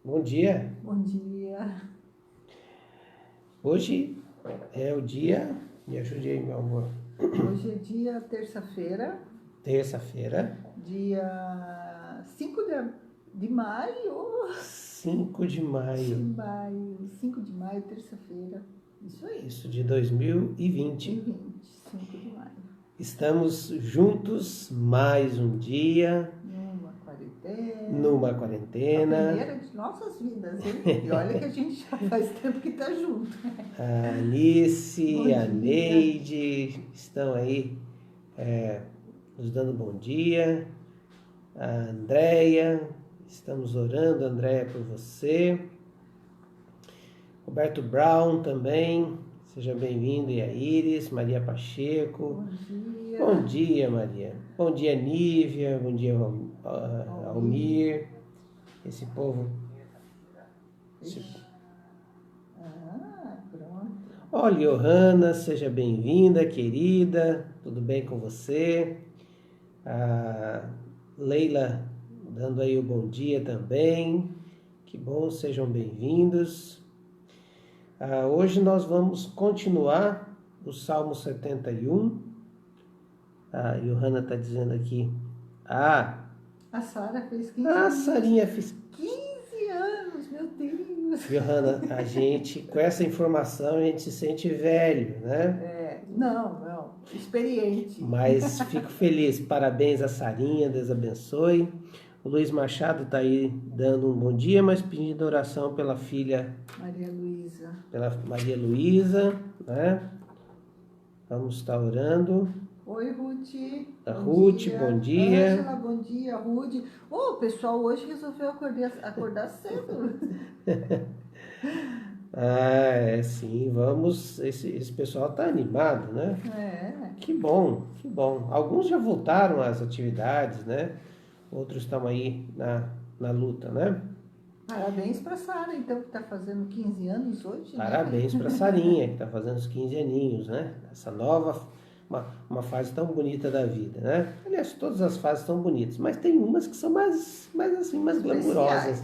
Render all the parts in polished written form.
Bom dia. Bom dia. Hoje é o dia, me ajude aí, meu amor. Hoje é dia terça-feira, Terça-feira, dia 5 de maio. 5 de maio, 5 de maio, terça-feira. Isso aí. isso de 2020. 5 de maio. Estamos juntos mais um dia, Numa numa A quarentena. primeira de nossas vidas, hein? E olha que a gente já faz tempo que tá junto. A Alice, Bom a dia. Neide estão aí nos dando bom dia. A Andréia, estamos orando, Andréia, por você. Roberto Brown também, seja bem-vindo. E a Iris, Maria Pacheco. Bom dia. Bom dia, Maria. Bom dia, Nívia. Bom dia, Almir. Esse povo. Pronto. Olha, Johanna, seja bem-vinda, querida. Tudo bem com você? A Leila dando aí o bom dia também. Que bom, sejam bem-vindos. Hoje nós vamos continuar o Salmo 71. A Johanna está dizendo aqui. A Sara fez 15 A anos. Sarinha fez 15 anos, meu Deus. Johanna, a gente, com essa informação, a gente se sente velho, né? Não, experiente. Mas fico feliz. Parabéns a Sarinha, Deus abençoe. O Luiz Machado está aí dando um bom dia, mas pedindo oração pela filha Maria Luísa. Pela Maria Luísa, né? Vamos estar orando. Oi, Ruth. A Ruth, bom dia. Ângela, bom dia. Ruth. O pessoal hoje resolveu acordar cedo. Sim, vamos. Esse pessoal está animado, né? Que bom, que bom. Alguns já voltaram às atividades, né? Outros estão aí na luta, né? Parabéns para Sara, então, que está fazendo 15 anos hoje. Parabéns para a Sarinha, que está fazendo os 15 aninhos, né? Essa nova, uma fase tão bonita da vida, né? Aliás, todas as fases são bonitas, mas tem umas que são mais glamurosas.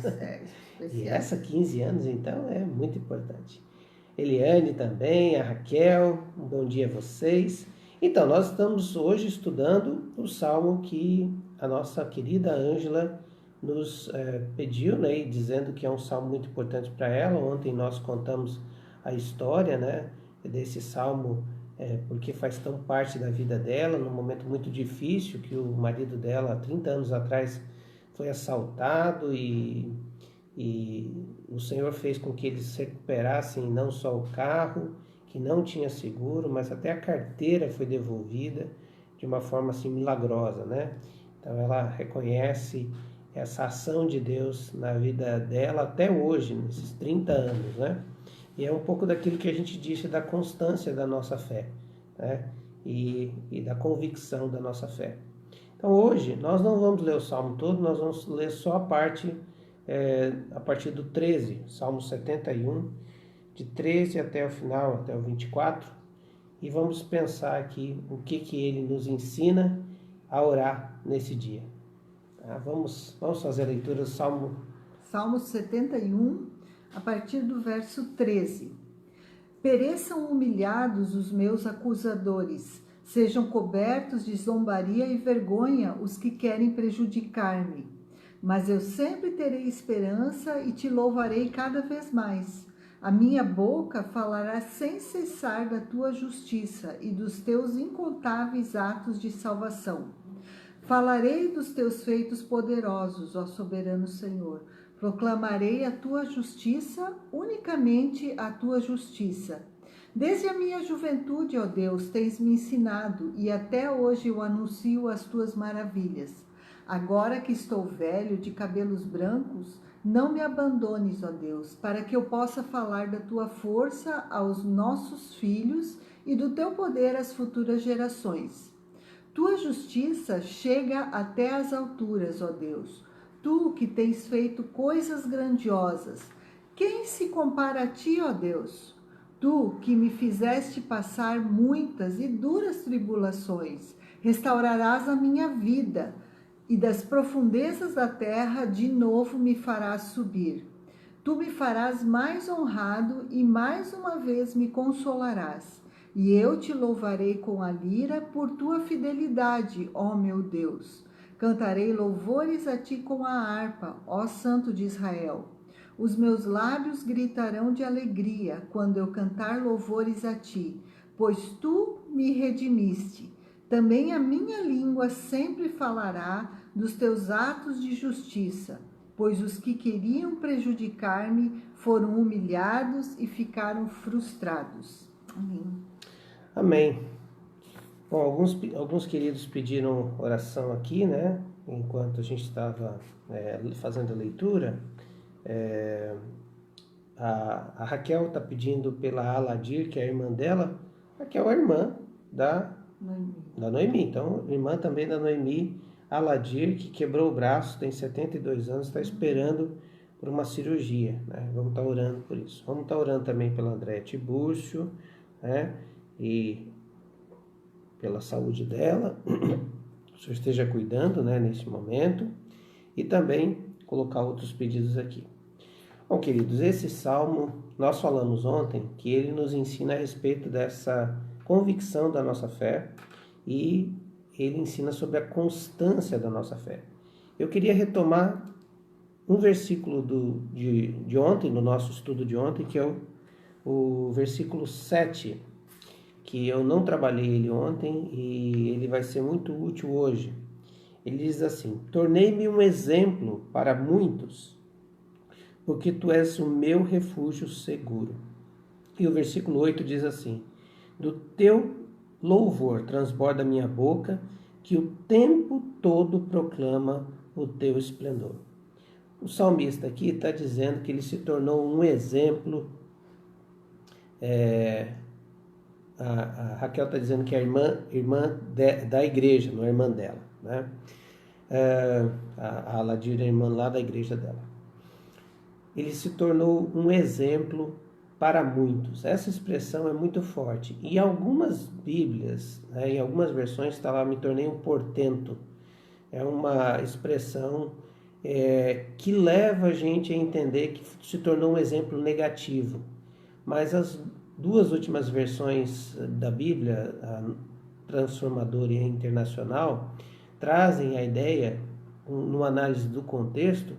E essa 15 anos, então, é muito importante. Eliane também, a Raquel, um bom dia a vocês. Então, nós estamos hoje estudando o salmo que a nossa querida Ângela nos pediu, né, e dizendo que é um salmo muito importante para ela. Ontem nós contamos a história, né, desse salmo, porque faz tão parte da vida dela, num momento muito difícil, que o marido dela, há 30 anos atrás, foi assaltado e o Senhor fez com que eles recuperassem não só o carro, que não tinha seguro, mas até a carteira foi devolvida de uma forma assim milagrosa, né? Então ela reconhece essa ação de Deus na vida dela até hoje, nesses 30 anos, né? E é um pouco daquilo que a gente disse da constância da nossa fé, né? E da convicção da nossa fé. Então hoje nós não vamos ler o Salmo todo, nós vamos ler só a partir do 13, Salmo 71, de 13 até o final, até o 24, e vamos pensar aqui o que ele nos ensina a orar nesse dia. Vamos fazer a leitura do Salmo 71, a partir do verso 13. Pereçam humilhados os meus acusadores, sejam cobertos de zombaria e vergonha os que querem prejudicar-me. Mas eu sempre terei esperança e te louvarei cada vez mais. A minha boca falará sem cessar da tua justiça e dos teus incontáveis atos de salvação. Falarei dos teus feitos poderosos, ó soberano Senhor. Proclamarei a tua justiça, unicamente a tua justiça. Desde a minha juventude, ó Deus, tens me ensinado, e até hoje eu anuncio as tuas maravilhas. Agora que estou velho, de cabelos brancos, não me abandones, ó Deus, para que eu possa falar da tua força aos nossos filhos e do teu poder às futuras gerações. Tua justiça chega até as alturas, ó Deus. Tu que tens feito coisas grandiosas, quem se compara a ti, ó Deus? Tu que me fizeste passar muitas e duras tribulações, restaurarás a minha vida, e das profundezas da terra de novo me farás subir. Tu me farás mais honrado e mais uma vez me consolarás. E eu te louvarei com a lira por tua fidelidade, ó meu Deus. Cantarei louvores a ti com a harpa, ó Santo de Israel. Os meus lábios gritarão de alegria quando eu cantar louvores a ti, pois tu me redimiste. Também a minha língua sempre falará dos teus atos de justiça, pois os que queriam prejudicar-me foram humilhados e ficaram frustrados. Amém. Amém. Bom, alguns queridos pediram oração aqui, né? Enquanto a gente estava fazendo a leitura. A Raquel está pedindo pela Aladir, que é a irmã dela. Raquel é a irmã da Noemi. Então, irmã também da Noemi, Aladir, que quebrou o braço, tem 72 anos, está esperando por uma cirurgia, né? Vamos estar orando por isso. Vamos estar orando também pela Andréa Tibúrcio, né? E pela saúde dela, o Senhor esteja cuidando, né, nesse momento, e também colocar outros pedidos aqui. Bom, queridos, esse salmo, nós falamos ontem que ele nos ensina a respeito dessa convicção da nossa fé e ele ensina sobre a constância da nossa fé. Eu queria retomar um versículo de ontem, do nosso estudo de ontem, que é o versículo 7, que eu não trabalhei ele ontem e ele vai ser muito útil hoje. Ele diz assim: tornei-me um exemplo para muitos, porque tu és o meu refúgio seguro. E o versículo 8 diz assim: do teu louvor transborda minha boca, que o tempo todo proclama o teu esplendor. O salmista aqui está dizendo que ele se tornou um exemplo. A Raquel está dizendo que é irmã da igreja, não é irmã dela, né? A Aladir é irmã lá da igreja dela. Ele se tornou um exemplo para muitos. Essa expressão é muito forte. E em algumas Bíblias, né, em algumas versões, está lá, me tornei um portento. É uma expressão que leva a gente a entender que se tornou um exemplo negativo. Mas as duas últimas versões da Bíblia, a Transformadora e a Internacional, trazem a ideia, numa análise do contexto,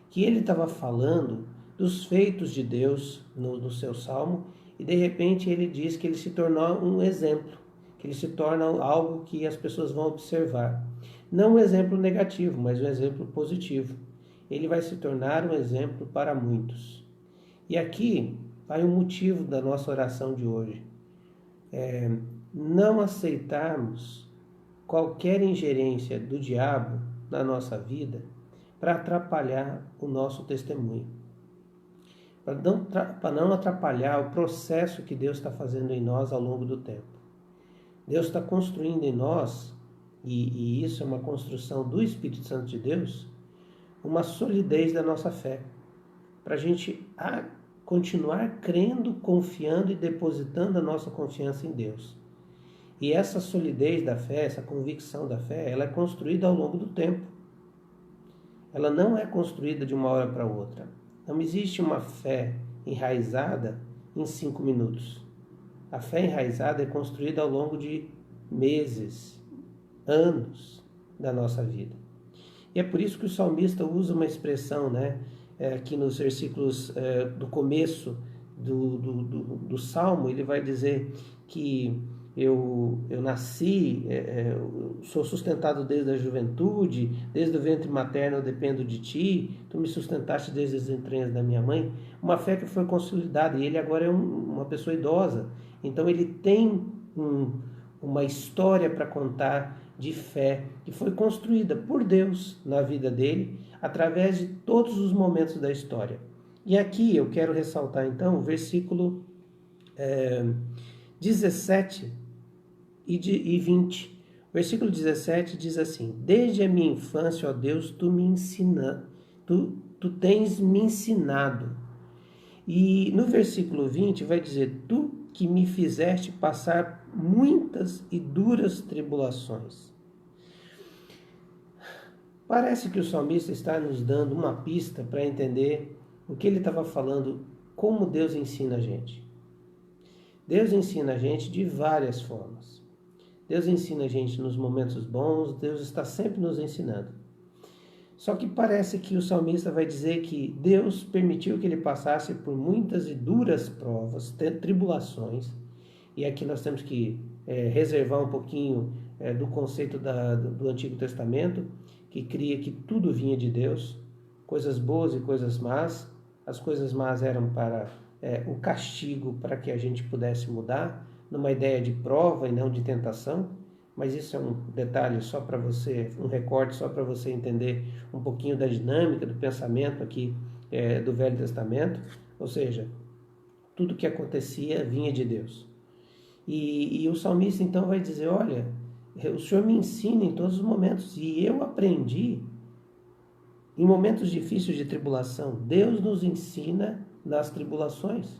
que ele estava falando dos feitos de Deus no seu salmo, e de repente ele diz que ele se tornou um exemplo, que ele se torna algo que as pessoas vão observar. Não um exemplo negativo, mas um exemplo positivo. Ele vai se tornar um exemplo para muitos. E aqui vai o motivo da nossa oração de hoje. Não aceitarmos qualquer ingerência do diabo na nossa vida para atrapalhar o nosso testemunho, para não atrapalhar o processo que Deus está fazendo em nós ao longo do tempo. Deus está construindo em nós, e isso é uma construção do Espírito Santo de Deus, uma solidez da nossa fé, para a gente continuar crendo, confiando e depositando a nossa confiança em Deus. E essa solidez da fé, essa convicção da fé, ela é construída ao longo do tempo. Ela não é construída de uma hora para outra. Não existe uma fé enraizada em 5 minutos. A fé enraizada é construída ao longo de meses, anos da nossa vida. E é por isso que o salmista usa uma expressão, né, aqui nos versículos do começo do Salmo, ele vai dizer que eu nasci, sou sustentado desde a juventude, desde o ventre materno eu dependo de ti, tu me sustentaste desde as entranhas da minha mãe. Uma fé que foi consolidada, e ele agora é uma pessoa idosa, então ele tem uma história para contar de fé que foi construída por Deus na vida dele, através de todos os momentos da história. E aqui eu quero ressaltar então o versículo 17 e 20. O versículo 17 diz assim: desde a minha infância, ó Deus, tu tens me ensinado. E no versículo 20 vai dizer: tu que me fizeste passar muitas e duras tribulações. Parece que o salmista está nos dando uma pista para entender o que ele estava falando, como Deus ensina a gente. Deus ensina a gente de várias formas. Deus ensina a gente nos momentos bons, Deus está sempre nos ensinando. Só que parece que o salmista vai dizer que Deus permitiu que ele passasse por muitas e duras provas, tribulações, e aqui nós temos que reservar um pouquinho do conceito do Antigo Testamento, que cria que tudo vinha de Deus, coisas boas e coisas más. As coisas más eram para o castigo, para que a gente pudesse mudar, numa ideia de prova e não de tentação, mas isso é um detalhe só para você, um recorte só para você entender um pouquinho da dinâmica do pensamento aqui do Velho Testamento, ou seja, tudo que acontecia vinha de Deus. E o salmista então vai dizer, olha, o Senhor me ensina em todos os momentos, e eu aprendi em momentos difíceis de tribulação. Deus nos ensina nas tribulações,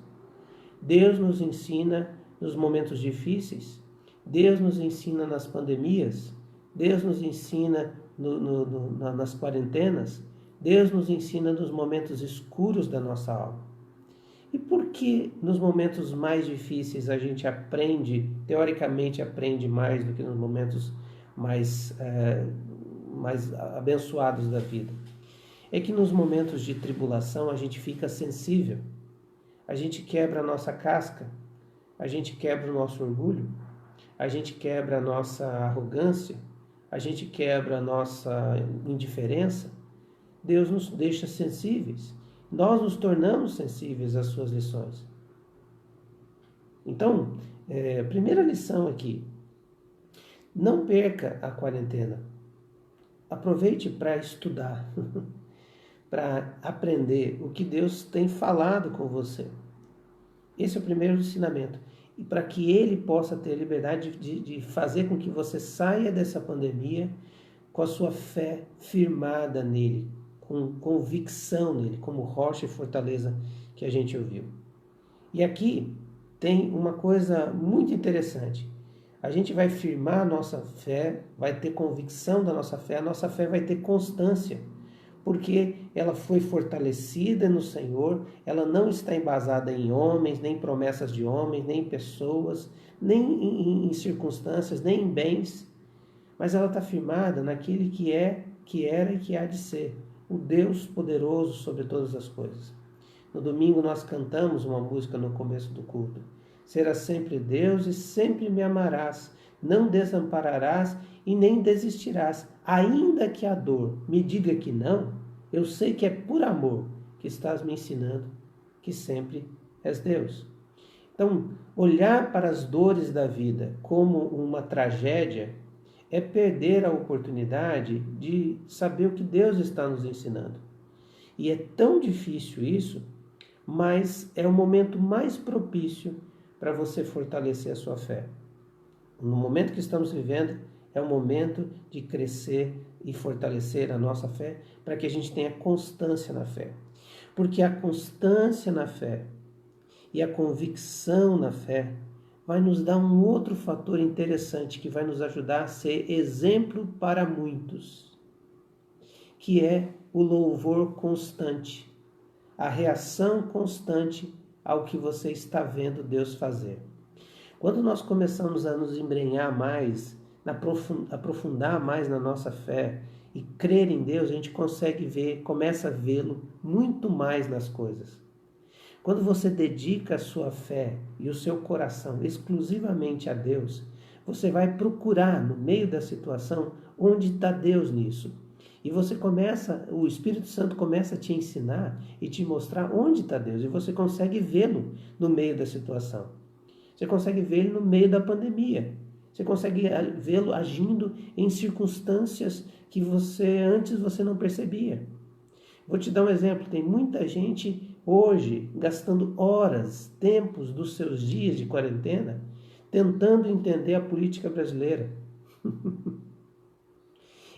Deus nos ensina nos momentos difíceis, Deus nos ensina nas pandemias, Deus nos ensina nas quarentenas, Deus nos ensina nos momentos escuros da nossa alma. E por que nos momentos mais difíceis a gente aprende, teoricamente aprende mais do que nos momentos mais abençoados da vida? É que nos momentos de tribulação a gente fica sensível, a gente quebra a nossa casca, a gente quebra o nosso orgulho, a gente quebra a nossa arrogância, a gente quebra a nossa indiferença. Deus nos deixa sensíveis. Nós nos tornamos sensíveis às suas lições. Então, primeira lição aqui, não perca a quarentena. Aproveite para estudar, para aprender o que Deus tem falado com você. Esse é o primeiro ensinamento. E para que Ele possa ter a liberdade de fazer com que você saia dessa pandemia com a sua fé firmada nele, com convicção nele, como rocha e fortaleza que a gente ouviu. E aqui tem uma coisa muito interessante. A gente vai firmar a nossa fé, vai ter convicção da nossa fé, a nossa fé vai ter constância, porque ela foi fortalecida no Senhor, ela não está embasada em homens, nem promessas de homens, nem em pessoas, nem em circunstâncias, nem em bens, mas ela está firmada naquele que é, que era e que há de ser, o Deus poderoso sobre todas as coisas. No domingo nós cantamos uma música no começo do culto. Serás sempre Deus e sempre me amarás, não desampararás e nem desistirás. Ainda que a dor me diga que não, eu sei que é por amor que estás me ensinando que sempre és Deus. Então, olhar para as dores da vida como uma tragédia é perder a oportunidade de saber o que Deus está nos ensinando. E é tão difícil isso, mas é o momento mais propício para você fortalecer a sua fé. No momento que estamos vivendo, é o momento de crescer e fortalecer a nossa fé, para que a gente tenha constância na fé. Porque a constância na fé e a convicção na fé vai nos dar um outro fator interessante que vai nos ajudar a ser exemplo para muitos, que é o louvor constante, a reação constante ao que você está vendo Deus fazer. Quando nós começamos a nos embrenhar mais, aprofundar mais na nossa fé e crer em Deus, a gente consegue ver, começa a vê-lo muito mais nas coisas. Quando você dedica a sua fé e o seu coração exclusivamente a Deus, você vai procurar no meio da situação onde está Deus nisso. E você começa, o Espírito Santo começa a te ensinar e te mostrar onde está Deus. E você consegue vê-lo no meio da situação. Você consegue vê-lo no meio da pandemia. Você consegue vê-lo agindo em circunstâncias que antes você não percebia. Vou te dar um exemplo. Tem muita gente hoje gastando horas, tempos dos seus dias de quarentena, tentando entender a política brasileira.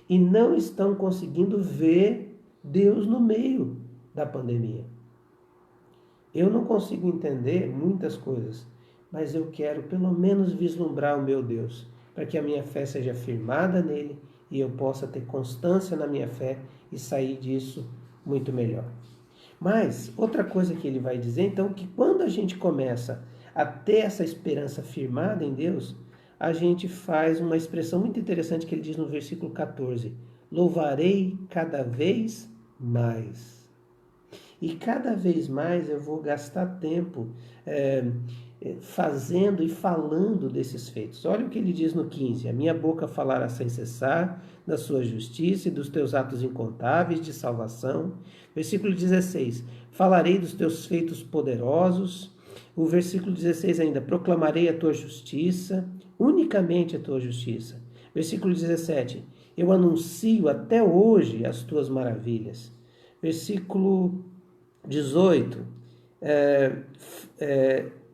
E não estão conseguindo ver Deus no meio da pandemia. Eu não consigo entender muitas coisas, mas eu quero pelo menos vislumbrar o meu Deus, para que a minha fé seja firmada nele e eu possa ter constância na minha fé e sair disso muito melhor. Mas outra coisa que ele vai dizer, então, que quando a gente começa a ter essa esperança firmada em Deus, a gente faz uma expressão muito interessante que ele diz no versículo 14: louvarei cada vez mais. E cada vez mais eu vou gastar tempo fazendo e falando desses feitos. Olha o que ele diz no 15: a minha boca falará sem cessar da sua justiça e dos teus atos incontáveis de salvação. Versículo 16: falarei dos teus feitos poderosos. O versículo 16 ainda: proclamarei a tua justiça, unicamente a tua justiça. Versículo 17: eu anuncio até hoje as tuas maravilhas. Versículo 18: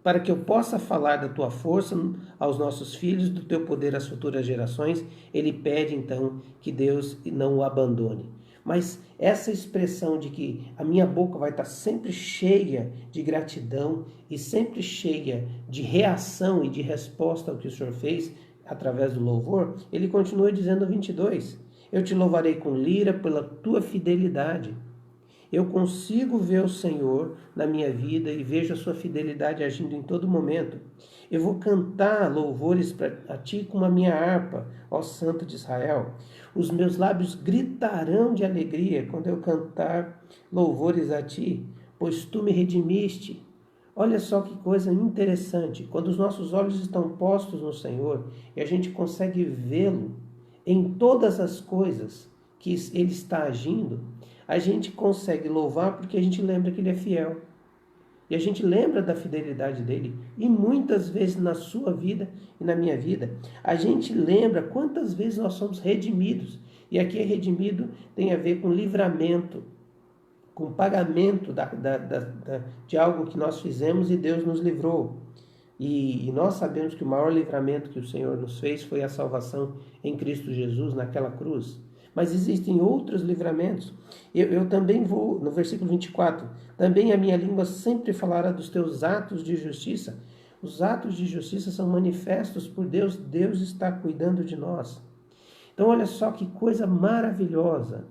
para que eu possa falar da tua força aos nossos filhos, do teu poder às futuras gerações. Ele pede então que Deus não o abandone. Mas essa expressão de que a minha boca vai estar sempre cheia de gratidão e sempre cheia de reação e de resposta ao que o Senhor fez através do louvor, ele continua dizendo no 22: eu te louvarei com lira pela tua fidelidade. Eu consigo ver o Senhor na minha vida e vejo a sua fidelidade agindo em todo momento. Eu vou cantar louvores a ti com a minha harpa, ó Santo de Israel. Os meus lábios gritarão de alegria quando eu cantar louvores a ti, pois tu me redimiste. Olha só que coisa interessante. Quando os nossos olhos estão postos no Senhor e a gente consegue vê-lo em todas as coisas que Ele está agindo, a gente consegue louvar porque a gente lembra que Ele é fiel. E a gente lembra da fidelidade dEle. E muitas vezes na sua vida e na minha vida, a gente lembra quantas vezes nós somos redimidos. E aqui redimido tem a ver com livramento, com pagamento de algo que nós fizemos e Deus nos livrou. E nós sabemos que o maior livramento que o Senhor nos fez foi a salvação em Cristo Jesus naquela cruz. Mas existem outros livramentos. Eu também vou, no versículo 24, também a minha língua sempre falará dos teus atos de justiça. Os atos de justiça são manifestos por Deus. Deus está cuidando de nós. Então olha só que coisa maravilhosa.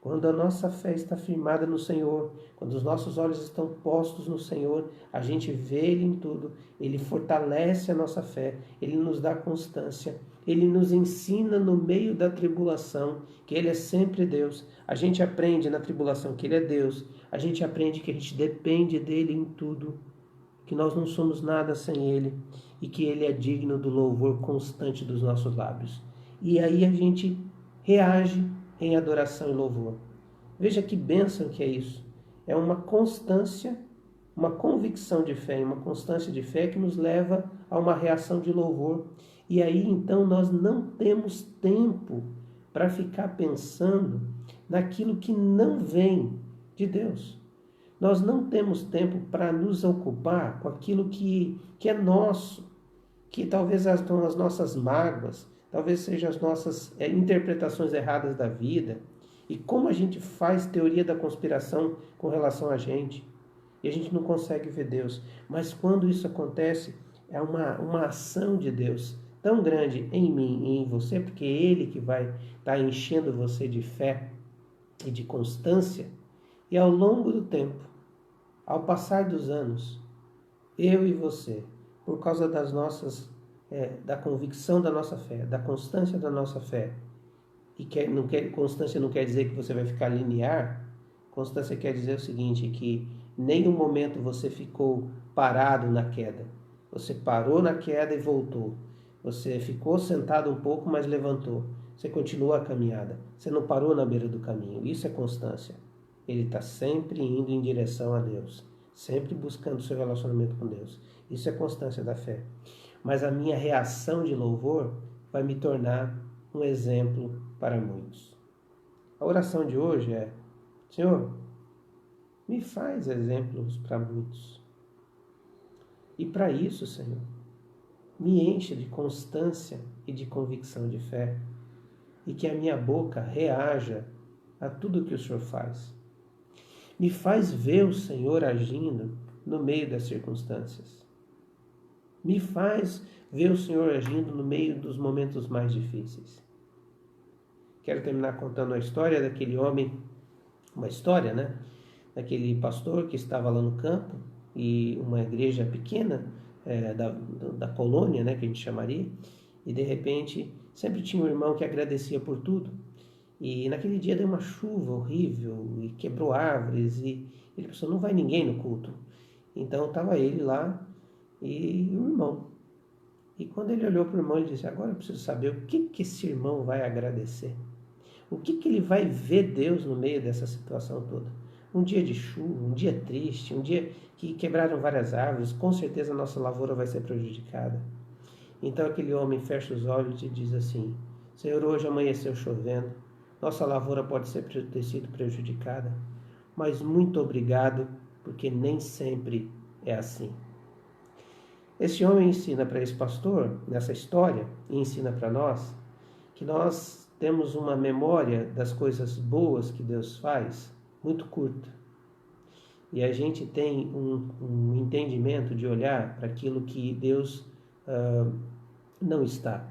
Quando a nossa fé está firmada no Senhor, quando os nossos olhos estão postos no Senhor, a gente vê Ele em tudo, Ele fortalece a nossa fé, Ele nos dá constância, Ele nos ensina no meio da tribulação que Ele é sempre Deus. A gente aprende na tribulação que Ele é Deus, a gente aprende que a gente depende dEle em tudo, que nós não somos nada sem Ele e que Ele é digno do louvor constante dos nossos lábios. E aí a gente reage em adoração e louvor. Veja que bênção que é isso. É uma constância, uma convicção de fé, uma constância de fé que nos leva a uma reação de louvor. E aí então nós não temos tempo para ficar pensando naquilo que não vem de Deus. Nós não temos tempo para nos ocupar com aquilo que é nosso, que talvez são as nossas mágoas, talvez sejam as nossas interpretações erradas da vida, e como a gente faz teoria da conspiração com relação a gente, e a gente não consegue ver Deus. Mas quando isso acontece, é uma ação de Deus tão grande em mim e em você, porque é Ele que vai estar enchendo você de fé e de constância, e ao longo do tempo, ao passar dos anos, eu e você, por causa das nossas da convicção da nossa fé, da constância da nossa fé. E constância não quer dizer que você vai ficar linear. Constância quer dizer o seguinte, que em nenhum momento você ficou parado na queda. Você parou na queda e voltou. Você ficou sentado um pouco, mas levantou. Você continua a caminhada. Você não parou na beira do caminho. Isso é constância. Ele está sempre indo em direção a Deus. Sempre buscando seu relacionamento com Deus. Isso é constância da fé. Mas a minha reação de louvor vai me tornar um exemplo para muitos. A oração de hoje é: Senhor, me faz exemplos para muitos. E para isso, Senhor, me enche de constância e de convicção de fé, e que a minha boca reaja a tudo que o Senhor faz. Me faz ver o Senhor agindo no meio das circunstâncias. Me faz ver o Senhor agindo no meio dos momentos mais difíceis. Quero terminar contando a história daquele homem, uma história, né? daquele pastor que estava lá no campo, e uma igreja pequena, da colônia, né, que a gente chamaria, e de repente sempre tinha um irmão que agradecia por tudo. E naquele dia deu uma chuva horrível e quebrou árvores, e ele pensou, não vai ninguém no culto. Então estava ele lá e o irmão. E quando ele olhou para o irmão, ele disse, agora eu preciso saber o que esse irmão vai agradecer. O que ele vai ver Deus no meio dessa situação toda. Um dia de chuva, um dia triste, um dia que quebraram várias árvores, com certeza a nossa lavoura vai ser prejudicada. Então aquele homem fecha os olhos e diz assim, Senhor, hoje amanheceu chovendo, nossa lavoura pode ter sido prejudicada, mas muito obrigado, porque nem sempre é assim. Esse homem ensina para esse pastor, nessa história, e ensina para nós, que nós temos uma memória das coisas boas que Deus faz muito curta. E a gente tem um entendimento de olhar para aquilo que Deus não está.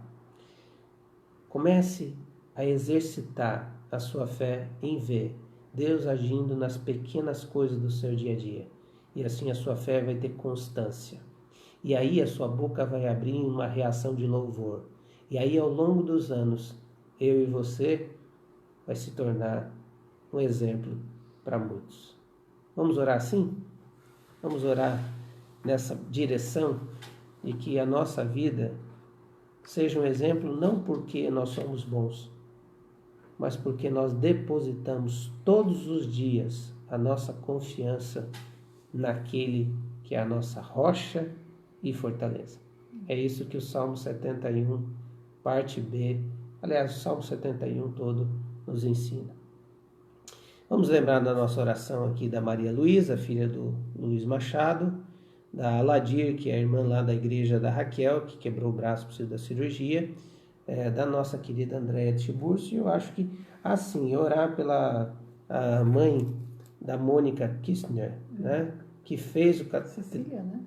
Comece a exercitar a sua fé em ver Deus agindo nas pequenas coisas do seu dia a dia. E assim a sua fé vai ter constância. E aí a sua boca vai abrir em uma reação de louvor. E aí ao longo dos anos, eu e você vai se tornar um exemplo para muitos. Vamos orar assim? Vamos orar nessa direção de que a nossa vida seja um exemplo não porque nós somos bons, mas porque nós depositamos todos os dias a nossa confiança naquele que é a nossa rocha e fortaleza. É isso que o Salmo 71, parte B, aliás, o Salmo 71 todo nos ensina. Vamos lembrar da nossa oração aqui da Maria Luísa, filha do Luiz Machado, da Aladir, que é a irmã lá da igreja da Raquel, que quebrou o braço, precisa da cirurgia, da nossa querida Andréia Tiburcio. Eu acho que, assim, orar pela mãe da Mônica Kistner, né, que fez o... Cecília, né?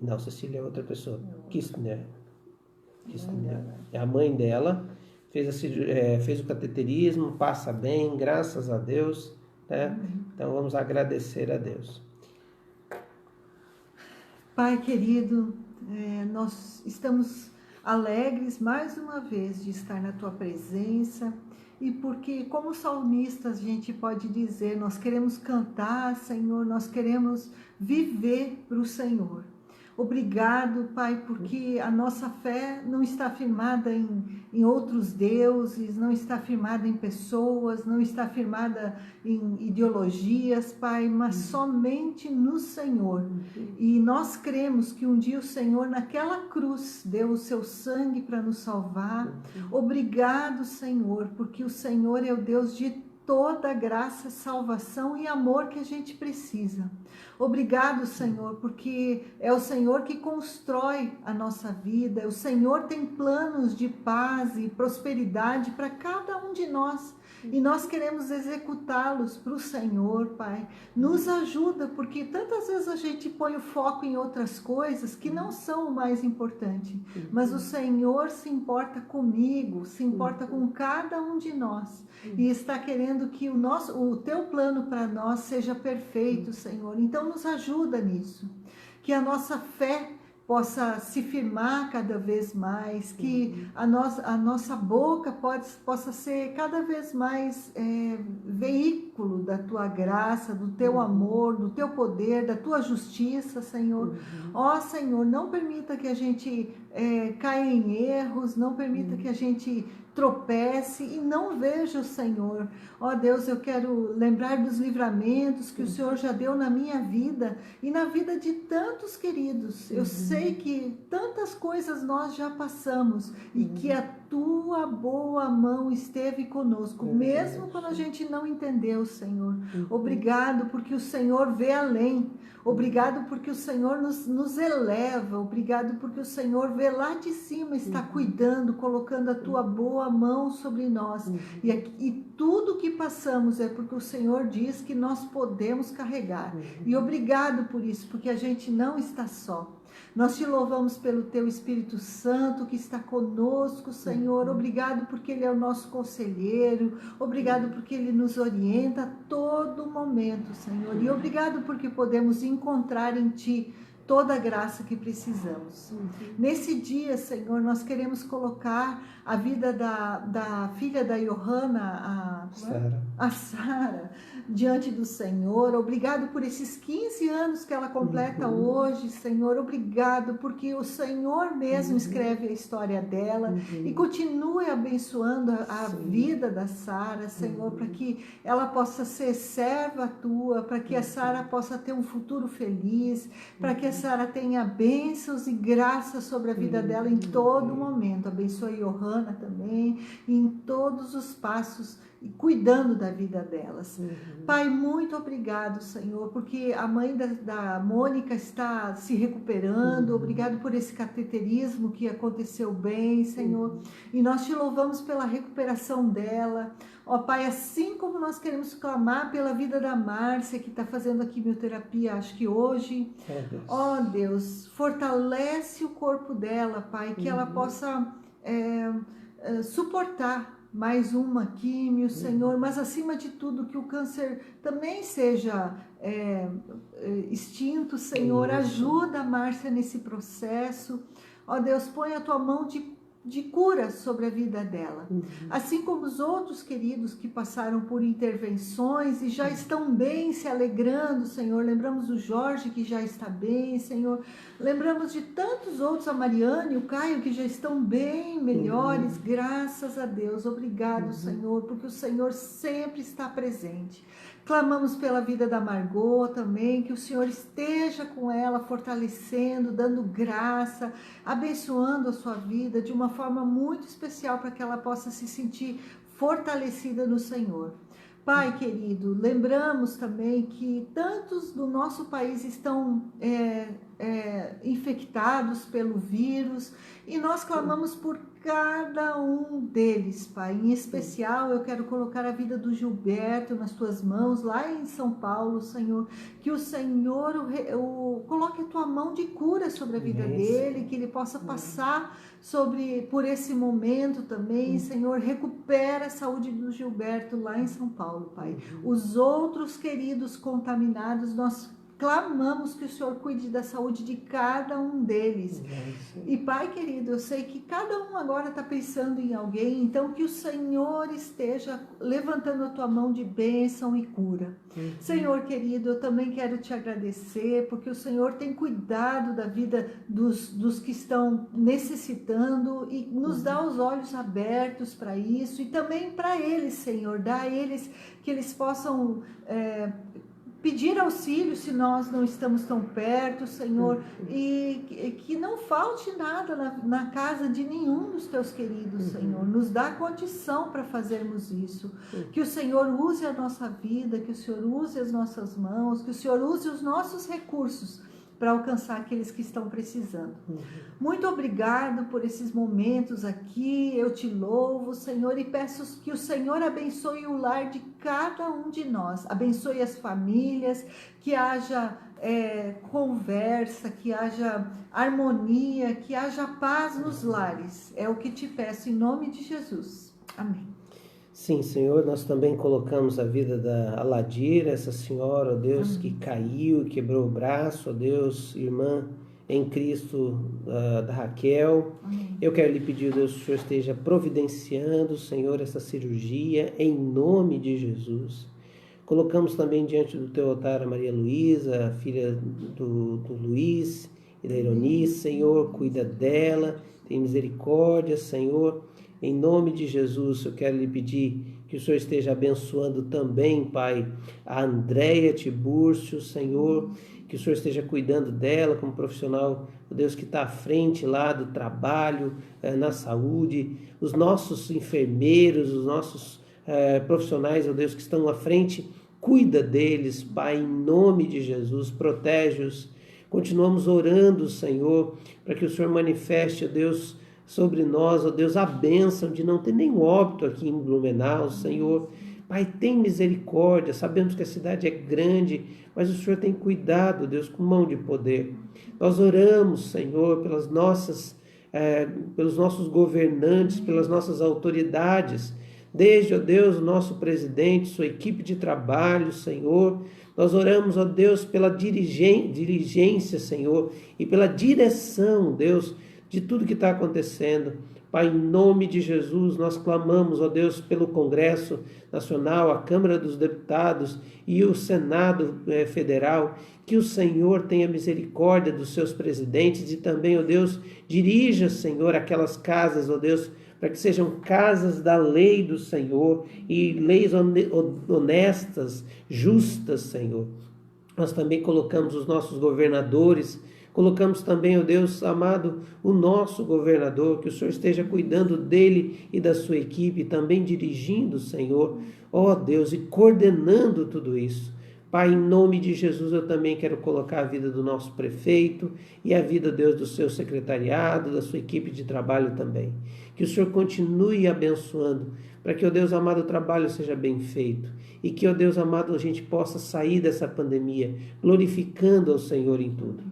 Não, Cecília é outra pessoa. Kistner. É a mãe dela. Fez o cateterismo, passa bem, graças a Deus. Né? Então vamos agradecer a Deus. Pai querido, nós estamos alegres mais uma vez de estar na Tua presença, e porque como salmistas a gente pode dizer, nós queremos cantar, Senhor, nós queremos viver para o Senhor. Obrigado, Pai, porque a nossa fé não está firmada em outros deuses, não está firmada em pessoas, não está firmada em ideologias, Pai, mas somente no Senhor. E nós cremos que um dia o Senhor naquela cruz deu o seu sangue para nos salvar. Obrigado, Senhor, porque o Senhor é o Deus de toda graça, salvação e amor que a gente precisa. Obrigado, Senhor, porque é o Senhor que constrói a nossa vida, o Senhor tem planos de paz e prosperidade para cada um de nós. E nós queremos executá-los para o Senhor, Pai. Nos ajuda, porque tantas vezes a gente põe o foco em outras coisas que não são o mais importante. Mas o Senhor se importa comigo, se importa com cada um de nós. E está querendo que o Teu plano para nós seja perfeito, Senhor. Então nos ajuda nisso. Que a nossa fé possa se firmar cada vez mais, que a nossa boca possa ser cada vez mais veículo da Tua graça, do Teu amor, do Teu poder, da Tua justiça, Senhor. Ó, Senhor, não permita que a gente caia em erros, não permita que a gente tropece e não veja o Senhor. Ó Deus, eu quero lembrar dos livramentos que o Senhor já deu na minha vida e na vida de tantos queridos. Eu sei que tantas coisas nós já passamos e que a Tua boa mão esteve conosco, mesmo quando a gente não entendeu, Senhor. Obrigado porque o Senhor vê além. Obrigado porque o Senhor nos eleva. Obrigado porque o Senhor vê lá de cima, está cuidando, colocando a Tua boa mão sobre nós. E tudo que passamos é porque o Senhor diz que nós podemos carregar. E obrigado por isso, porque a gente não está só. Nós te louvamos pelo teu Espírito Santo que está conosco, Senhor. Obrigado porque ele é o nosso conselheiro. Obrigado porque ele nos orienta a todo momento, Senhor. E obrigado porque podemos encontrar em ti toda a graça que precisamos. Nesse dia, Senhor, nós queremos colocar a vida da filha da Johanna, a Sara, diante do Senhor. Obrigado por esses 15 anos que ela completa hoje, Senhor. Obrigado porque o Senhor mesmo escreve a história dela e continue abençoando a vida da Sara, Senhor, para que ela possa ser serva tua, para que a Sara possa ter um futuro feliz, para que a Sara tenha bênçãos e graças sobre a vida dela em todo momento. Abençoe Johanna também, em todos os passos, e cuidando da vida delas. Pai, muito obrigado, Senhor, porque a mãe da Mônica está se recuperando. Obrigado por esse cateterismo que aconteceu bem, Senhor. E nós te louvamos pela recuperação dela. Ó Pai, assim como nós queremos clamar pela vida da Márcia, que está fazendo a quimioterapia, acho que hoje. Ó Deus, fortalece o corpo dela, Pai, que ela possa suportar mais uma químio, Senhor, mas acima de tudo que o câncer também seja extinto, Senhor. Ajuda a Márcia nesse processo. Ó Deus, põe a tua mão de cura sobre a vida dela, assim como os outros queridos que passaram por intervenções e já estão bem, se alegrando, Senhor. Lembramos do Jorge, que já está bem, Senhor. Lembramos de tantos outros, a Mariane e o Caio, que já estão bem, melhores, graças a Deus. Obrigado, Senhor, porque o Senhor sempre está presente. Clamamos pela vida da Margot também, que o Senhor esteja com ela, fortalecendo, dando graça, abençoando a sua vida de uma forma muito especial para que ela possa se sentir fortalecida no Senhor. Pai querido, lembramos também que tantos do nosso país estão infectados pelo vírus e nós clamamos por cada um deles, Pai. Em especial, eu quero colocar a vida do Gilberto nas tuas mãos, lá em São Paulo, Senhor. Que o Senhor coloque a tua mão de cura sobre a vida dele, que ele possa passar por esse momento também, Senhor. Recupera a saúde do Gilberto lá em São Paulo, Pai. Os outros queridos contaminados, nós clamamos que o Senhor cuide da saúde de cada um deles. E Pai querido, eu sei que cada um agora está pensando em alguém, então que o Senhor esteja levantando a tua mão de bênção e cura. Senhor querido, eu também quero te agradecer, porque o Senhor tem cuidado da vida dos que estão necessitando e nos dá os olhos abertos para isso, e também para eles, Senhor, dá a eles que eles possam pedir auxílio se nós não estamos tão perto, Senhor, e que não falte nada na casa de nenhum dos teus queridos, Senhor. Nos dá condição para fazermos isso. Que o Senhor use a nossa vida, que o Senhor use as nossas mãos, que o Senhor use os nossos recursos para alcançar aqueles que estão precisando. Muito obrigado por esses momentos aqui, eu te louvo, Senhor, e peço que o Senhor abençoe o lar de cada um de nós, abençoe as famílias, que haja conversa, que haja harmonia, que haja paz nos lares. É o que te peço em nome de Jesus. Amém. Sim, Senhor, nós também colocamos a vida da Aladira, essa senhora, ó Deus, que caiu e quebrou o braço, ó Deus, irmã em Cristo da Raquel. Amém. Eu quero lhe pedir, Deus, que o Senhor esteja providenciando, Senhor, essa cirurgia, em nome de Jesus. Colocamos também diante do teu altar a Maria Luísa, a filha do Luiz e da Ironice. Senhor, cuida dela, tem misericórdia, Senhor. Em nome de Jesus, eu quero lhe pedir que o Senhor esteja abençoando também, Pai, a Andréia Tibúrcio, Senhor, que o Senhor esteja cuidando dela como profissional, Deus, que está à frente lá do trabalho, na saúde, os nossos enfermeiros, os nossos profissionais, ó Deus, que estão à frente, cuida deles, Pai, em nome de Jesus, protege-os. Continuamos orando, Senhor, para que o Senhor manifeste, ó Deus, sobre nós, ó Deus, a bênção de não ter nenhum óbito aqui em Blumenau, Senhor. Pai, tem misericórdia, sabemos que a cidade é grande, mas o Senhor tem cuidado, Deus, com mão de poder. Nós oramos, Senhor, pelos nossos governantes, pelas nossas autoridades, desde, ó Deus, o nosso presidente, sua equipe de trabalho, Senhor. Nós oramos, ó Deus, pela diligência, Senhor, e pela direção, Deus, de tudo que está acontecendo. Pai, em nome de Jesus, nós clamamos, ó Deus, pelo Congresso Nacional, a Câmara dos Deputados e o Senado Federal, que o Senhor tenha misericórdia dos seus presidentes e também, ó Deus, dirija, Senhor, aquelas casas, ó Deus, para que sejam casas da lei do Senhor e leis honestas, justas, Senhor. Nós também colocamos os nossos governadores, colocamos também, ó Deus amado, o nosso governador, que o Senhor esteja cuidando dele e da sua equipe, também dirigindo, Senhor, ó Deus, e coordenando tudo isso. Pai, em nome de Jesus, eu também quero colocar a vida do nosso prefeito e a vida, Deus, do seu secretariado, da sua equipe de trabalho também. Que o Senhor continue abençoando, para que, ó Deus amado, o trabalho seja bem feito. E que, ó Deus amado, a gente possa sair dessa pandemia glorificando ao Senhor em tudo.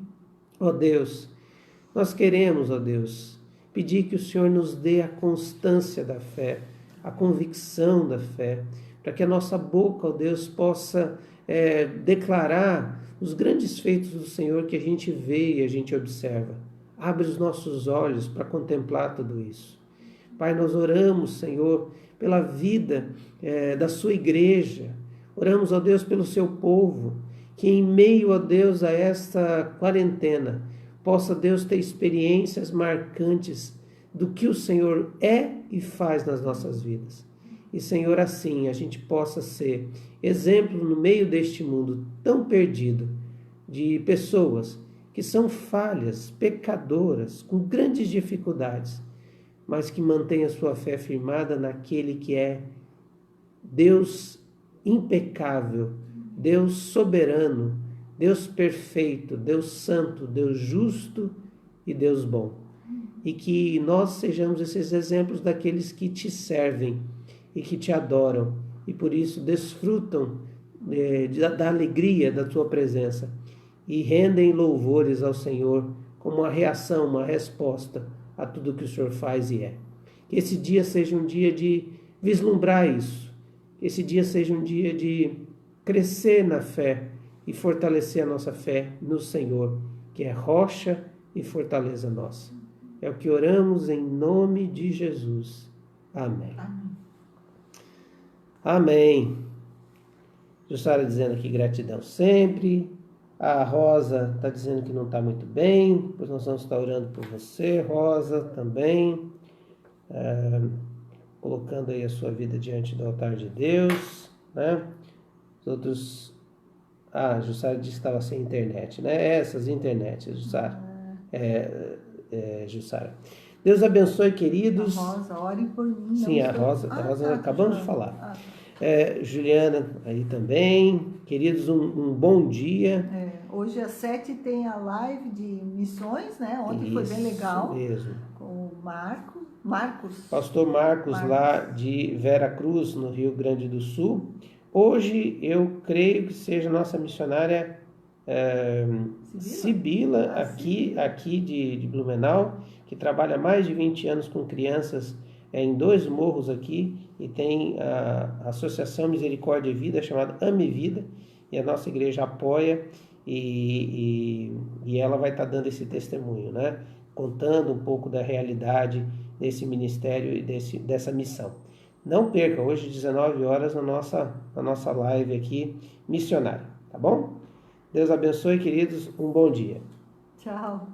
Ó Deus, nós queremos, ó Deus, pedir que o Senhor nos dê a constância da fé, a convicção da fé, para que a nossa boca, ó Deus, possa declarar os grandes feitos do Senhor que a gente vê e a gente observa. Abre os nossos olhos para contemplar tudo isso. Pai, nós oramos, Senhor, pela vida da sua igreja. Oramos, ó Deus, pelo seu povo, que em meio, ó Deus, a esta quarentena, possa, Deus, ter experiências marcantes do que o Senhor é e faz nas nossas vidas. E, Senhor, assim a gente possa ser exemplo no meio deste mundo tão perdido de pessoas que são falhas, pecadoras, com grandes dificuldades, mas que mantêm a sua fé firmada naquele que é Deus impecável, Deus soberano, Deus perfeito, Deus santo, Deus justo e Deus bom. E que nós sejamos esses exemplos daqueles que te servem e que te adoram e por isso desfrutam da alegria da tua presença e rendem louvores ao Senhor como uma reação, uma resposta a tudo que o Senhor faz e é. Que esse dia seja um dia de vislumbrar isso, que esse dia seja um dia de crescer na fé e fortalecer a nossa fé no Senhor, que é rocha e fortaleza nossa. É o que oramos em nome de Jesus. Amém. Amém. Amém. Jussara dizendo aqui gratidão sempre. A Rosa está dizendo que não está muito bem, pois nós vamos estar orando por você, Rosa, também. Colocando aí a sua vida diante do altar de Deus, né? Os outros... Jussara disse que estava sem internet, né? Essas internets, Jussara. Jussara. Deus abençoe, queridos. A Rosa, orem por mim. Sim, a Rosa acabamos de falar. Juliana aí também. Queridos, um bom dia. Hoje às 7 tem a live de missões, né? Ontem foi bem legal. Isso mesmo. Com o Marcos. Pastor Marcos, lá de Vera Cruz, no Rio Grande do Sul. Hoje eu creio que seja nossa missionária Sibila, aqui de Blumenau, que trabalha há mais de 20 anos com crianças em 2 morros aqui, e tem a Associação Misericórdia e Vida, chamada Ame Vida, e a nossa igreja apoia, e ela vai estar dando esse testemunho, né? Contando um pouco da realidade desse ministério e dessa missão. Não perca, hoje 19 horas na nossa live aqui, missionária, tá bom? Deus abençoe, queridos, um bom dia. Tchau.